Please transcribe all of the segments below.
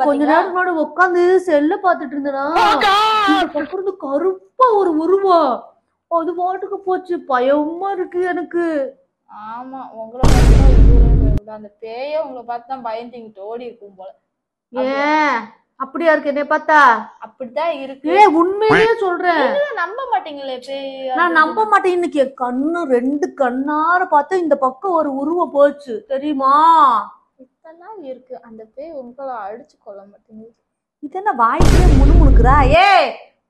கொஞ்ச நேரம் முன்னாடி உட்காந்து செல்ல பாத்துட்டு இருந்தனா கருப்பா ஒரு உருவம் அது பாட்டுக்கு போச்சு. பயமா இருக்கு எனக்கு. ஆமா, உங்களை பார்த்து அந்த பேய உங்களை பார்த்து தான் பயந்துங்கிட்டு ஓடி இருக்கும் போல. ஏன் அப்படியா இருக்கு? என்ன பார்த்தா அப்படித்தான் இருக்கு. உண்மையிலேயே சொல்றேன். நம்ப மாட்டீங்களே பேய்? நான் நம்ப மாட்டேன். இன்னைக்கு கண்ணு 2 கண்ணார பார்த்தா இந்த பக்கம் ஒரு உருவம் போச்சு தெரியுமா? இத்தனை இருக்கு. அந்த பேய் உங்களை அடிச்சு கொள்ள மாட்டேங்குது. இது என்ன வாய்க்குள்ளே முணுமுணுக்குறா?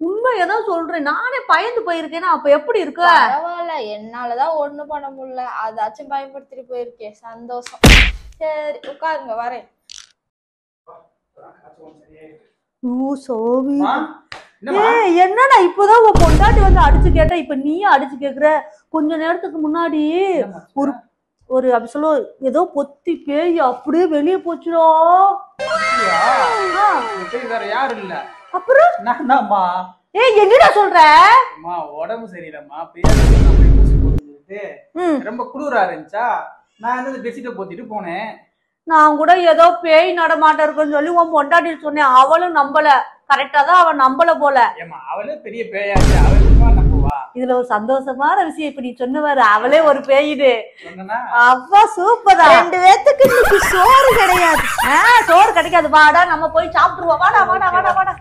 உண்மை ஏதாவது சொல்றேன். நானே பயந்து போயிருக்கேன்னா அப்ப எப்படி இருக்கு? பரவாயில்ல, என்னாலதான் ஒண்ணு பண்ண முடியல. அதாச்சும் பயன்படுத்திட்டு போயிருக்கேன். சந்தோஷம். சரி உட்காருங்க, வரேன். என்னடா இப்பதான் உன் பொண்டாட்டி வந்து அடிச்சு கேட்டா இப்ப நீயே அடிச்சு கேக்குற? கொஞ்ச நேரத்துக்கு முன்னாடி ஒரு அப்படி சொல்ல ஏதோ பொத்தி பேய் அப்படியே வெளியே போச்சுடா. அப்புறம் என்னடா சொல்ற? உடம்பு சரியில்லம்மா, ரொம்ப குளிரா இருந்துச்சா, நான் வந்து பெட்ஷீட்டை போத்திட்டு போனேன். நான் கூட ஏதோ பேய் நடமாட்டம் இருக்குன்னு சொல்லி உன் பொண்டாட்டி சொன்னேன். அவளும் நம்பல. கரெக்டா தான் அவன் நம்பல போல. அவளே பெரிய பேயாச்சு, அவளுக்கு நம்புவா. இதுல ஒரு சந்தோஷமான விஷயம் இப்ப நீ சொன்னவாரு, அவளே ஒரு பேயிடு. அப்பா சூப்பரா. 2 பேத்துக்கு இன்னைக்கு சோறு கிடையாது. சோறு கிடைக்காது. வாடா நம்ம போய் சாப்பிட்டுருவோம். வாடா வாடா வாடா வாடா.